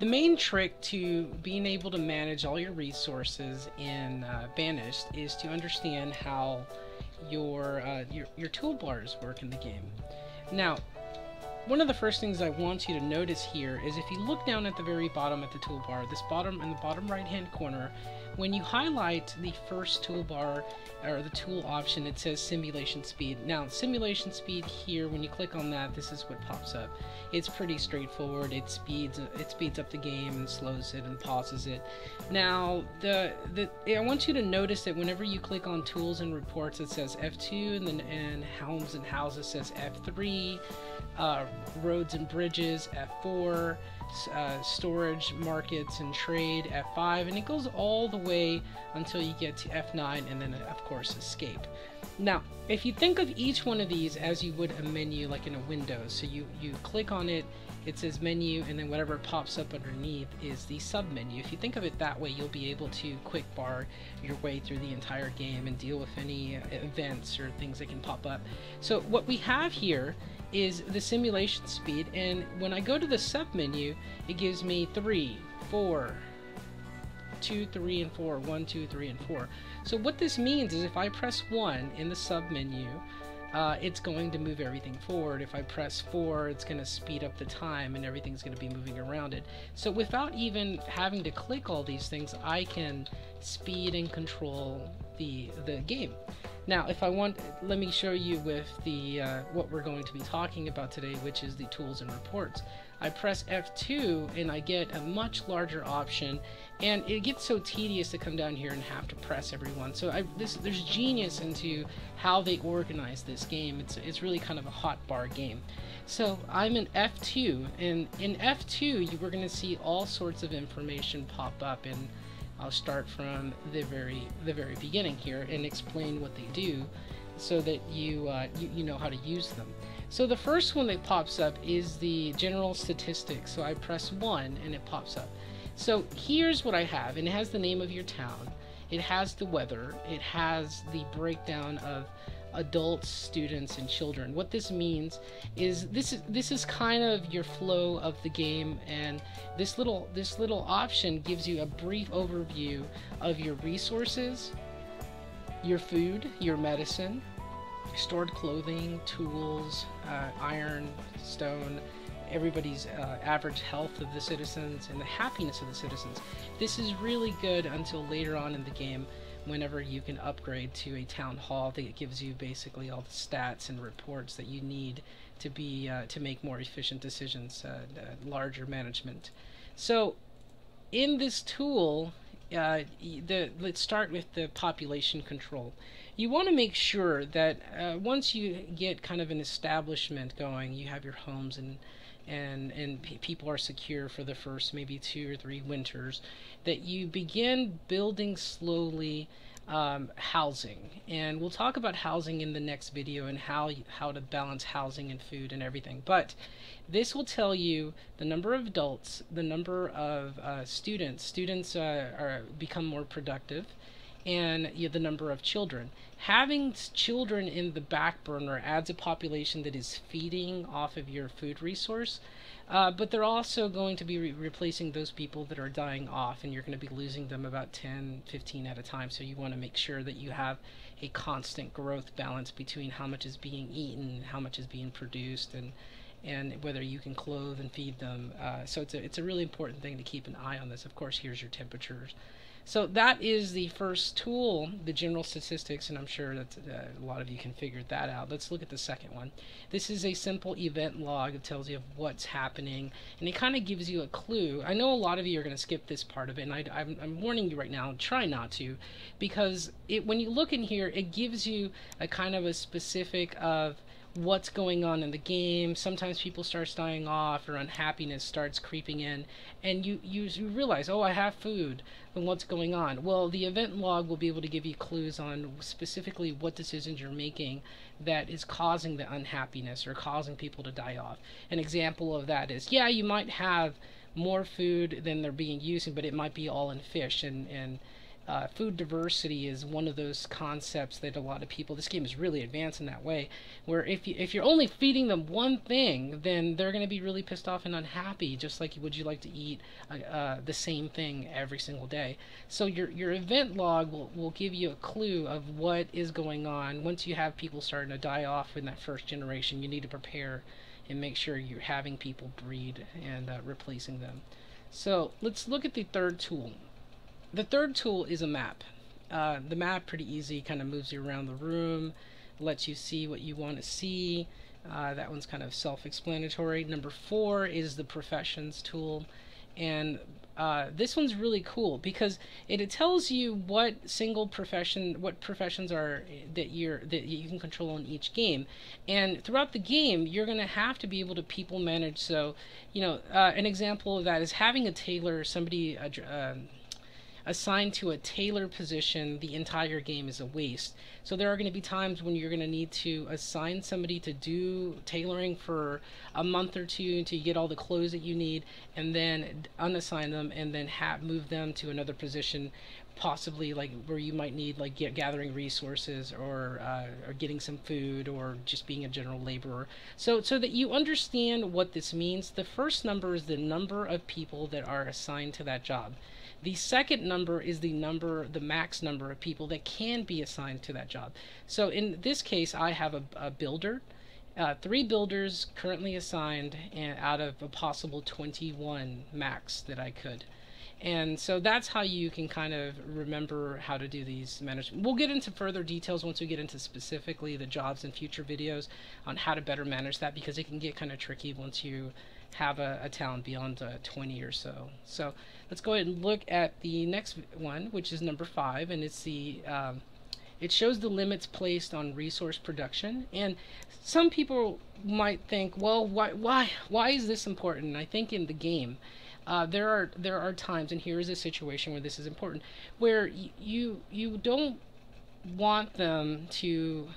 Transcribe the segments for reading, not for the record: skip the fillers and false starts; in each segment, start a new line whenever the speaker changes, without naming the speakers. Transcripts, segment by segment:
The main trick to being able to manage all your resources in Banished is to understand how your toolbars work in the game. Now, one of the first things I want you to notice here is if you look down at the very bottom at the toolbar, in the bottom right hand corner, when you highlight the first toolbar or the tool option, it says simulation speed. Now, simulation speed here, when you click on that, this is what pops up. It's pretty straightforward. It speeds up the game and slows it and pauses it. Now, I want you to notice that whenever you click on tools and reports, it says F2, and homes and houses says F3. Roads and bridges F4, storage, markets and trade F5, and it goes all the way until you get to F9, and then of course escape. Now, if you think of each one of these as you would a menu, like in a Windows, so you click on it, it says menu, and then whatever pops up underneath is the sub menu. If you think of it that way, you'll be able to quick bar your way through the entire game and deal with any events or things that can pop up. So what we have here is the simulation speed, and when I go to the sub menu, it gives me 3, 4, 2, 3, and 4, 1, 2, 3, and 4. So what this means is if I press 1 in the sub menu, it's going to move everything forward. If I press 4, it's going to speed up the time and everything's going to be moving around it. So without even having to click all these things, I can speed and control the game. Now, if I want, let me show you with the what we're going to be talking about today, which is the tools and reports. I press F2 and I get a much larger option, and it gets so tedious to come down here and have to press every one. So there's genius into how they organize this game. It's really kind of a hot bar game. So I'm in F2, and in F2 we're going to see all sorts of information pop up, and I'll start from the very beginning here and explain what they do so that you know how to use them. So the first one that pops up is the general statistics. So I press 1 and it pops up. So here's what I have, and it has the name of your town, it has the weather, it has the breakdown of adults, students, and children. What this means is this is kind of your flow of the game, and this little option gives you a brief overview of your resources, your food, your medicine, stored clothing, tools, iron, stone, everybody's average health of the citizens, and the happiness of the citizens. This is really good until later on in the game, whenever you can upgrade to a town hall that gives you basically all the stats and reports that you need to be to make more efficient decisions, larger management. So in this tool, let's start with the population control. You want to make sure that once you get kind of an establishment going, you have your homes and people are secure for the first maybe 2 or 3 winters, that you begin building slowly housing. And we'll talk about housing in the next video and how to balance housing and food and everything. But this will tell you the number of adults, the number of students. Students become more productive, and the number of children. Having children in the back burner adds a population that is feeding off of your food resource, but they're also going to be replacing those people that are dying off, and you're going to be losing them about 10, 15 at a time. So you want to make sure that you have a constant growth balance between how much is being eaten, how much is being produced, and whether you can clothe and feed them. So it's a really important thing to keep an eye on this. Of course, here's your temperatures. So that is the first tool, the general statistics, and I'm sure that a lot of you can figure that out. Let's look at the second one. This is a simple event log. It tells you what's happening, and it kind of gives you a clue. I know a lot of you are going to skip this part of it, and I'm warning you right now, try not to, because when you look in here, it gives you a kind of a specific of what's going on in the game. Sometimes people start dying off, or unhappiness starts creeping in, and you realize, oh, I have food, and what's going on? Well, the event log will be able to give you clues on specifically what decisions you're making that is causing the unhappiness or causing people to die off. An example of that is, yeah, you might have more food than they're being used, but it might be all in fish, and Food diversity is one of those concepts that a lot of people, this game is really advanced in that way, where if you're only feeding them one thing, then they're going to be really pissed off and unhappy, just like would you like to eat the same thing every single day. So your event log will give you a clue of what is going on. Once you have people starting to die off in that first generation, you need to prepare and make sure you're having people breed and replacing them. So let's look at the third tool. The third tool is a map. The map, pretty easy, kind of moves you around the room, lets you see what you want to see. That one's kind of self-explanatory. Number 4 is the professions tool, and this one's really cool because it tells you what professions are that you can control in each game, and throughout the game you're going to have to be able to people manage. So, an example of that is having a tailor, somebody assigned to a tailor position the entire game is a waste. So there are going to be times when you're going to need to assign somebody to do tailoring for a month or two to get all the clothes that you need, and then unassign them and then move them to another position, possibly like where you might need like gathering resources or getting some food or just being a general laborer. So that you understand what this means, the first number is the number of people that are assigned to that job. The second number is the max number of people that can be assigned to that job. So in this case, I have a builder, 3 builders currently assigned, and out of a possible 21 max that I could. And so that's how you can kind of remember how to do these management. We'll get into further details once we get into specifically the jobs in future videos on how to better manage that, because it can get kind of tricky once you have a town beyond 20 or so. So let's go ahead and look at the next one, which is number 5, and it's it shows the limits placed on resource production. And some people might think, well, why is this important? And I think in the game there are times, and here is a situation where this is important, where you don't want them to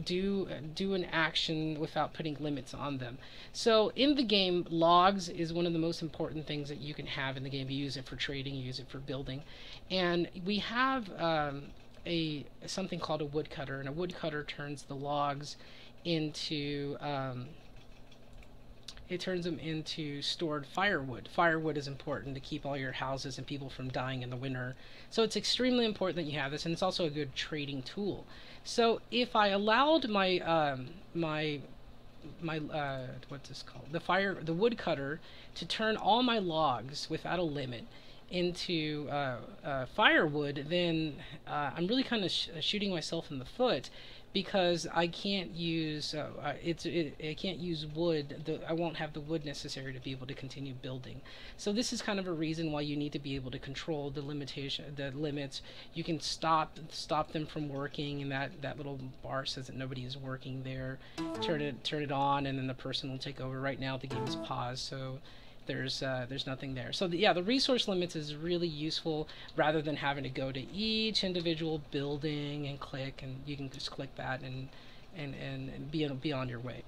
do an action without putting limits on them. So in the game, logs is one of the most important things that you can have in the game. You use it for trading, you use it for building, and we have something called a woodcutter, and a woodcutter turns the logs into it turns them into stored firewood. Firewood is important to keep all your houses and people from dying in the winter. So it's extremely important that you have this, and it's also a good trading tool. So if I allowed my what's this called? The woodcutter to turn all my logs without a limit into firewood, then I'm really kind of shooting myself in the foot, because I can't use I can't use wood. I won't have the wood necessary to be able to continue building. So this is kind of a reason why you need to be able to control the limits. You can stop them from working, and that little bar says that nobody is working there. Turn it on, and then the person will take over. Right now the game is paused, so there's nothing there. So the resource limits is really useful, rather than having to go to each individual building and click, and you can just click that and be on your way.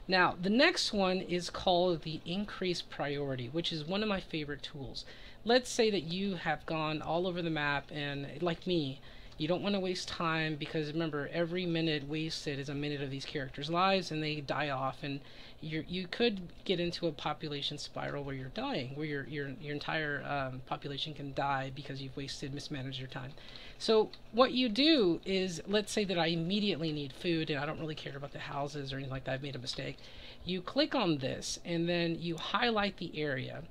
Now the next one is called the increased priority, which is one of my favorite tools. Let's say that you have gone all over the map, and like me, you don't want to waste time, because remember, every minute wasted is a minute of these characters' lives, and they die off, and you could get into a population spiral where you're dying, where your entire population can die because you've mismanaged your time. So what you do is, let's say that I immediately need food and I don't really care about the houses or anything like that, I've made a mistake. You click on this, and then you highlight the area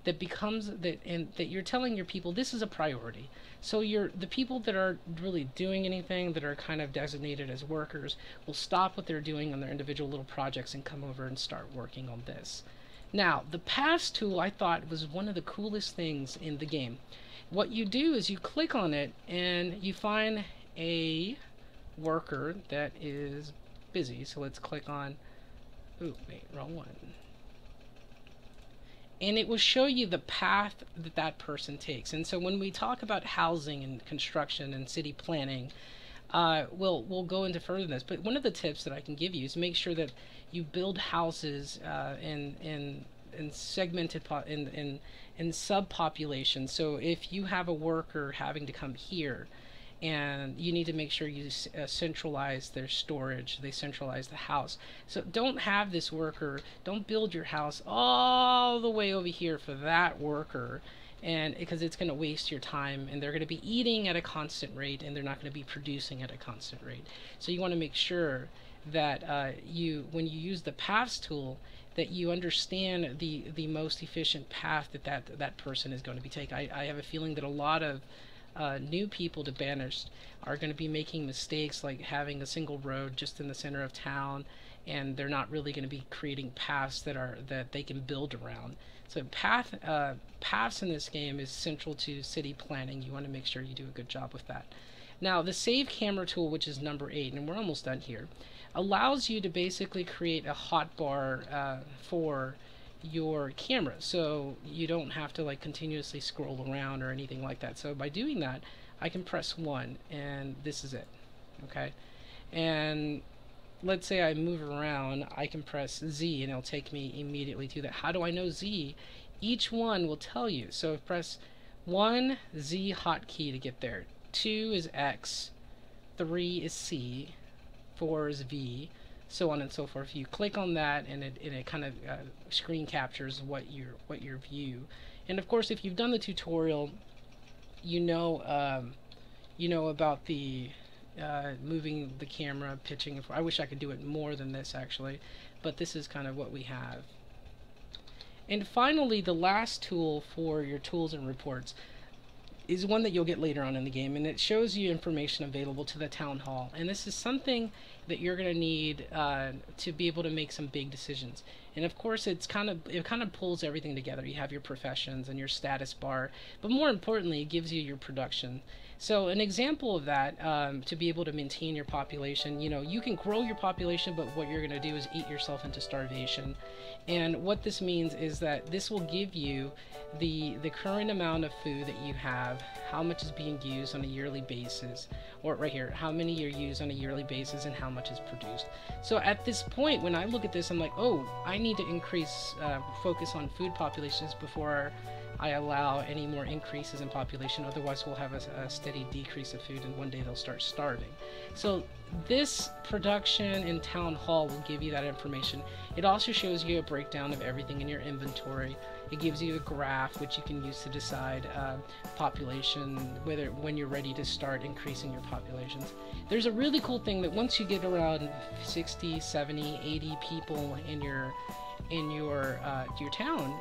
that becomes that you're telling your people this is a priority. So the people that are really doing anything, that are kind of designated as workers, will stop what they're doing on their individual little projects and come over and start working on this. Now the pass tool, I thought, was one of the coolest things in the game. What you do is you click on it and you find a worker that is busy. So let's click on, ooh, wait, wrong one. And it will show you the path that person takes. And so when we talk about housing and construction and city planning, we'll go into further this. But one of the tips that I can give you is make sure that you build houses in segmented in subpopulations. So if you have a worker having to come here, and you need to make sure you centralize their storage, they centralize the house. So don't have this worker, don't build your house all the way over here for that worker, and because it's going to waste your time, and they're going to be eating at a constant rate, and they're not going to be producing at a constant rate. So you want to make sure that when you use the paths tool, that you understand the most efficient path that person is going to be taking. I have a feeling that a lot of new people to Banished are going to be making mistakes, like having a single road just in the center of town, and they're not really going to be creating paths that they can build around. So paths in this game is central to city planning. You want to make sure you do a good job with that. Now the save camera tool, which is number 8, and we're almost done here, allows you to basically create a hotbar for your camera, so you don't have to like continuously scroll around or anything like that. So by doing that, I can press 1 and this is it. Okay, and let's say I move around, I can press Z and it'll take me immediately to that. How do I know Z? Each one will tell you. So press 1, Z hotkey to get there. 2 is X, 3 is C, 4 is V, so on and so forth. You click on that, and it kind of screen captures what your view. And of course, if you've done the tutorial, you know about the moving the camera, pitching. I wish I could do it more than this actually, but this is kind of what we have. And finally, the last tool for your tools and reports is one that you'll get later on in the game, and it shows you information available to the town hall. And this is something that you're going to need to be able to make some big decisions. And of course, it kind of pulls everything together. You have your professions and your status bar, but more importantly, it gives you your production. So an example of that, to be able to maintain your population, you can grow your population, but what you're going to do is eat yourself into starvation. And what this means is that this will give you the current amount of food that you have, how much is being used on a yearly basis, or right here, how many are used on a yearly basis and how much is produced. So at this point, when I look at this, I'm like, oh, I need to increase focus on food populations before I allow any more increases in population. Otherwise we'll have a steady decrease of food, and one day they'll start starving. So this production in town hall will give you that information. It also shows you a breakdown of everything in your inventory. It gives you a graph which you can use to decide population, when you're ready to start increasing your populations. There's a really cool thing that once you get around 60, 70, 80 people in your town,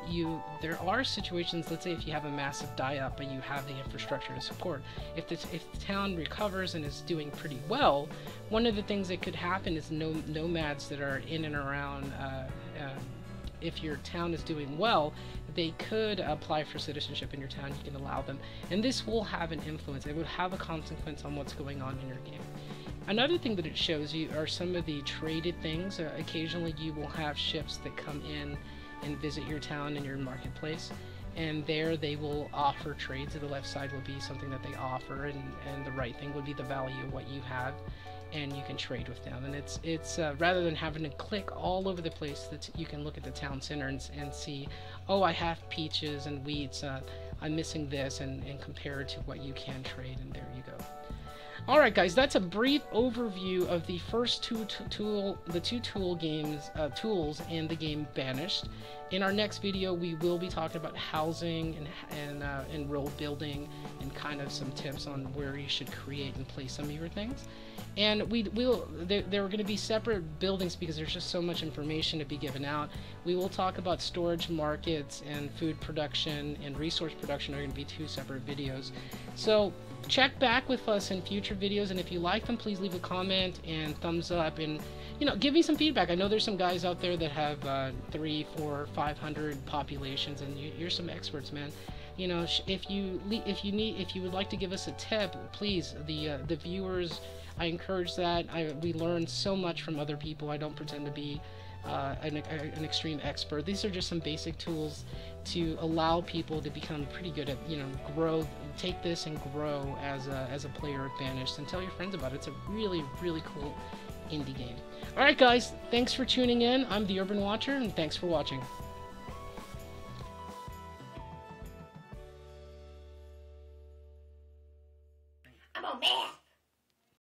there are situations, let's say if you have a massive die-up but you have the infrastructure to support. If the town recovers and is doing pretty well, one of the things that could happen is nomads that are in and around, if your town is doing well, they could apply for citizenship in your town. You can allow them, and this will have an influence. It would have a consequence on what's going on in your game. Another thing that it shows you are some of the traded things. Occasionally you will have ships that come in and visit your town and your marketplace, and there they will offer trades. The left side will be something that they offer, and the right thing would be the value of what you have, and you can trade with them. And it's rather than having to click all over the place, that you can look at the town center and see, oh, I have peaches and wheats, I'm missing this, and compare it to what you can trade, and there you go. Alright guys, that's a brief overview of the first two tools in the game Banished. In our next video, we will be talking about housing and role building, and kind of some tips on where you should create and place some of your things. And there are going to be separate buildings because there's just so much information to be given out. We will talk about storage markets, and food production and resource production are going to be 2 separate videos. So check back with us in future videos, and if you like them, please leave a comment and thumbs up, and give me some feedback. I know there's some guys out there that have 300, 400, 500 populations, and you're some experts, man. If you would like to give us a tip, please. The viewers, I encourage that. We learn so much from other people. I don't pretend to be an extreme expert. These are just some basic tools to allow people to become pretty good at, grow, take this and grow as a player of Banished, and tell your friends about it. It's a really, really cool indie game. Alright guys, thanks for tuning in. I'm the Urban Watcher, and thanks for watching.